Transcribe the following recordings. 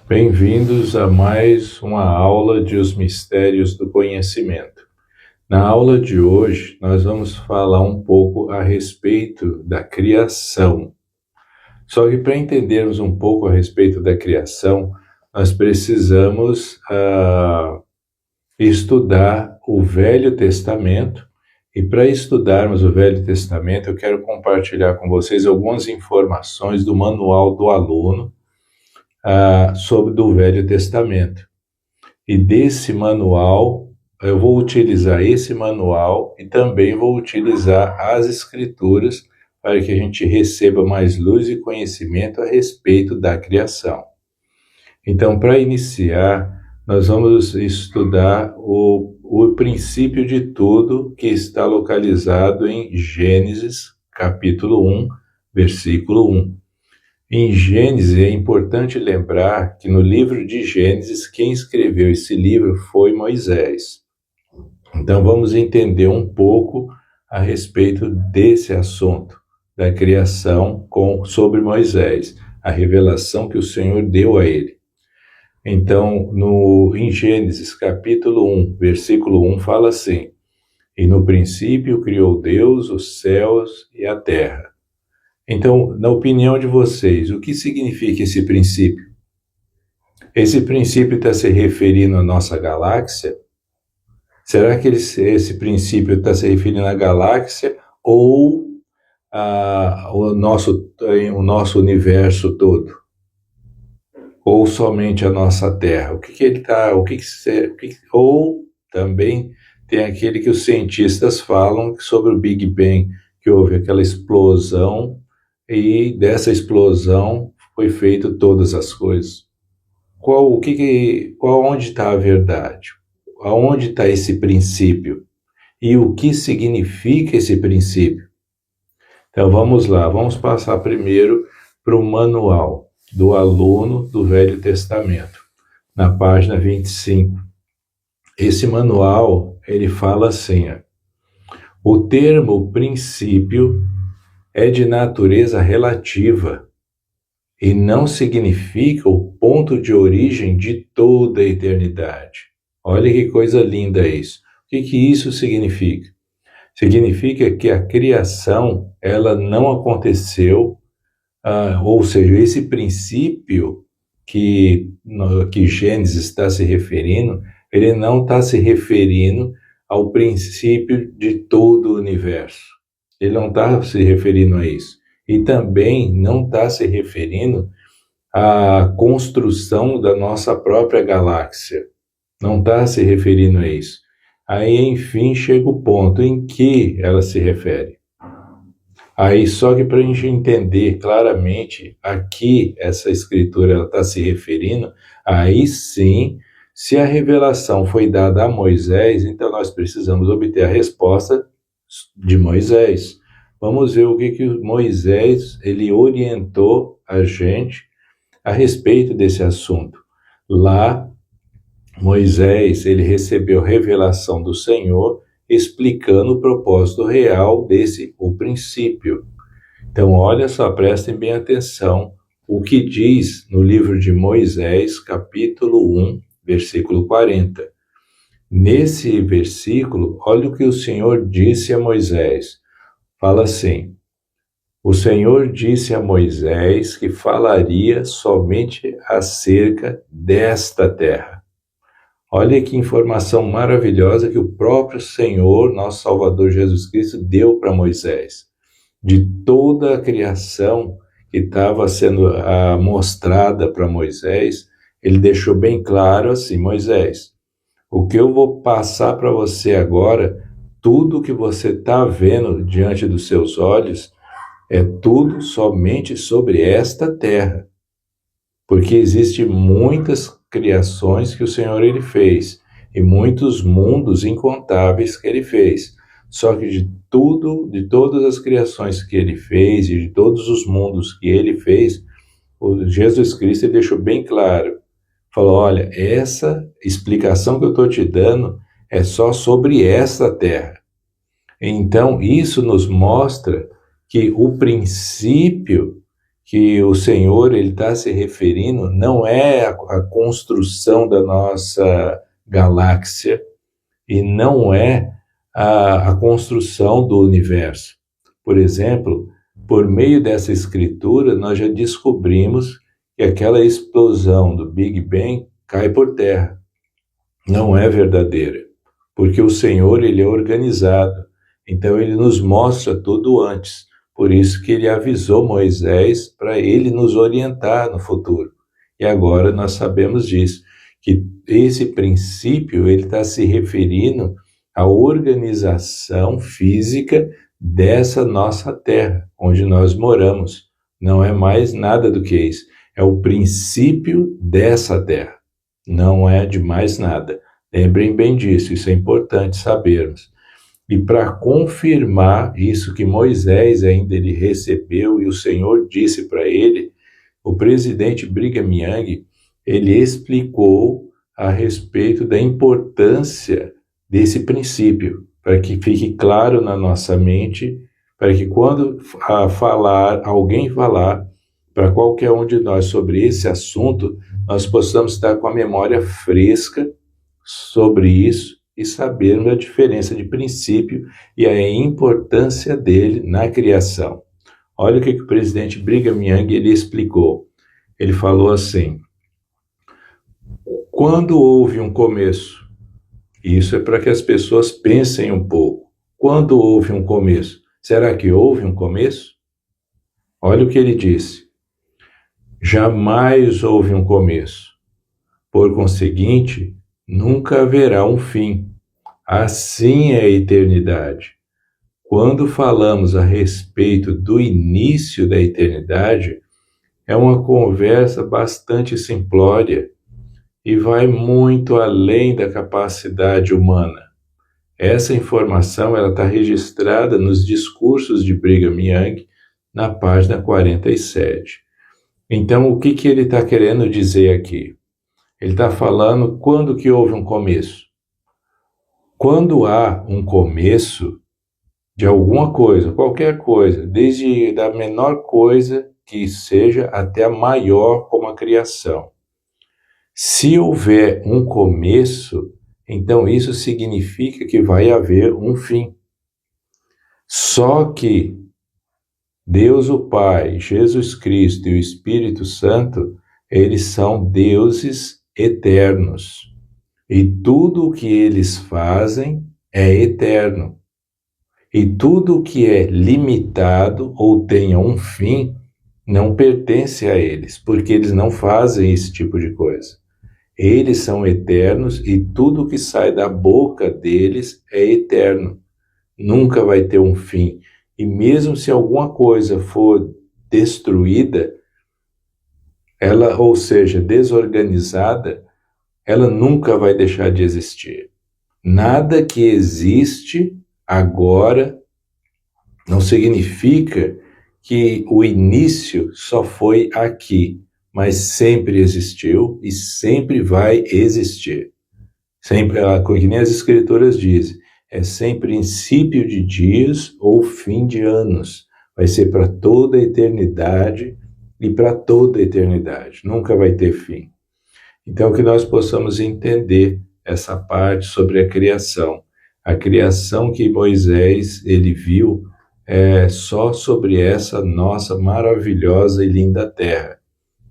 Bem-vindos a mais uma aula de Os Mistérios do Conhecimento. Na aula de hoje, nós vamos falar um pouco a respeito da criação. Só que para entendermos um pouco a respeito da criação, nós precisamos estudar o Velho Testamento. E para estudarmos o Velho Testamento, eu quero compartilhar com vocês algumas informações do Manual do Aluno, sobre do Velho Testamento. E desse manual, eu vou utilizar esse manual e também vou utilizar as escrituras para que a gente receba mais luz e conhecimento a respeito da criação. Então, para iniciar, nós vamos estudar o princípio de tudo, que está localizado em Gênesis, capítulo 1, versículo 1. Em Gênesis, é importante lembrar que no livro de Gênesis, quem escreveu esse livro foi Moisés. Então vamos entender um pouco a respeito desse assunto, da criação sobre Moisés, a revelação que o Senhor deu a ele. Então, em Gênesis capítulo 1, versículo 1, fala assim: "E no princípio criou Deus os céus e a terra." Então, na opinião de vocês, o que significa esse princípio? Esse princípio está se referindo à nossa galáxia? Será que esse princípio está se referindo à galáxia ou ao nosso universo todo? Ou somente a nossa Terra? O que ele está? Ou também tem aquele que os cientistas falam sobre o Big Bang, que houve aquela explosão, e dessa explosão foi feito todas as coisas. Onde está a verdade? Aonde está esse princípio? E o que significa esse princípio? Então vamos lá, vamos passar primeiro para o manual do aluno do Velho Testamento, na página 25. Esse manual, ele fala assim: o termo princípio é de natureza relativa e não significa o ponto de origem de toda a eternidade. Olha que coisa linda isso. O que isso significa? Significa que a criação, ela não aconteceu, ou seja, esse princípio que Gênesis está se referindo, ele não está se referindo ao princípio de todo o universo. Ele não está se referindo a isso. E também não está se referindo à construção da nossa própria galáxia. Não está se referindo a isso. Aí, enfim, chega o ponto em que ela se refere. Aí, só que para a gente entender claramente a que essa escritura está se referindo, aí sim, se a revelação foi dada a Moisés, então nós precisamos obter a resposta de Moisés. Vamos ver o que Moisés ele orientou a gente a respeito desse assunto. Lá, Moisés ele recebeu revelação do Senhor explicando o propósito real o princípio. Então, olha só, prestem bem atenção o que diz no livro de Moisés, capítulo 1, versículo 40. Nesse versículo, olha o que o Senhor disse a Moisés. Fala assim: o Senhor disse a Moisés que falaria somente acerca desta terra. Olha que informação maravilhosa que o próprio Senhor, nosso Salvador Jesus Cristo, deu para Moisés. De toda a criação que estava sendo mostrada para Moisés, ele deixou bem claro assim: Moisés, o que eu vou passar para você agora, tudo que você está vendo diante dos seus olhos, é tudo somente sobre esta terra. Porque existem muitas criações que o Senhor ele fez, e muitos mundos incontáveis que ele fez. Só que de todas as criações que ele fez, e de todos os mundos que ele fez, o Jesus Cristo ele deixou bem claro. Falou: olha, essa explicação que eu estou te dando é só sobre essa terra. Então, isso nos mostra que o princípio que o Senhor ele está se referindo não é a construção da nossa galáxia e não é a construção do universo. Por exemplo, por meio dessa escritura, nós já descobrimos que aquela explosão do Big Bang cai por terra. Não é verdadeira, porque o Senhor ele é organizado. Então ele nos mostra tudo antes. Por isso que ele avisou Moisés para ele nos orientar no futuro. E agora nós sabemos disso, que esse princípio ele está se referindo à organização física dessa nossa terra, onde nós moramos. Não é mais nada do que isso. É o princípio dessa terra. Não é de mais nada. Lembrem bem disso, isso é importante sabermos. E para confirmar isso que Moisés ainda ele recebeu e o Senhor disse para ele, o presidente Brigham Young, ele explicou a respeito da importância desse princípio, para que fique claro na nossa mente, para que quando alguém falar para qualquer um de nós sobre esse assunto, nós possamos estar com a memória fresca sobre isso e sabermos a diferença de princípio e a importância dele na criação. Olha o que o presidente Brigham Young ele explicou. Ele falou assim: quando houve um começo, isso é para que as pessoas pensem um pouco. Quando houve um começo, será que houve um começo? Olha o que ele disse: jamais houve um começo. Por conseguinte, nunca haverá um fim. Assim é a eternidade. Quando falamos a respeito do início da eternidade, é uma conversa bastante simplória e vai muito além da capacidade humana. Essa informação está registrada nos discursos de Brigham Young, na página 47. Então, o que ele está querendo dizer aqui? Ele está falando quando que houve um começo. Quando há um começo de alguma coisa, qualquer coisa, desde a menor coisa que seja até a maior como a criação. Se houver um começo, então isso significa que vai haver um fim. Só que Deus o Pai, Jesus Cristo e o Espírito Santo, eles são deuses eternos. E tudo o que eles fazem é eterno. E tudo o que é limitado ou tenha um fim não pertence a eles, porque eles não fazem esse tipo de coisa. Eles são eternos e tudo que sai da boca deles é eterno. Nunca vai ter um fim. E mesmo se alguma coisa for destruída, ou seja, desorganizada, ela nunca vai deixar de existir. Nada que existe agora não significa que o início só foi aqui, mas sempre existiu e sempre vai existir. Sempre, que nem as escrituras dizem, é sem princípio de dias ou fim de anos. Vai ser para toda a eternidade e para toda a eternidade. Nunca vai ter fim. Então, que nós possamos entender essa parte sobre a criação. A criação que Moisés ele viu é só sobre essa nossa maravilhosa e linda terra,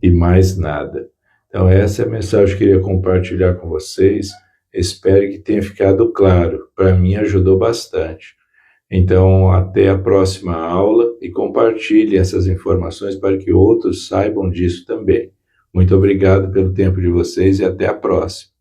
e mais nada. Então, essa é a mensagem que eu queria compartilhar com vocês. Espero que tenha ficado claro. Para mim, ajudou bastante. Então, até a próxima aula e compartilhe essas informações para que outros saibam disso também. Muito obrigado pelo tempo de vocês e até a próxima.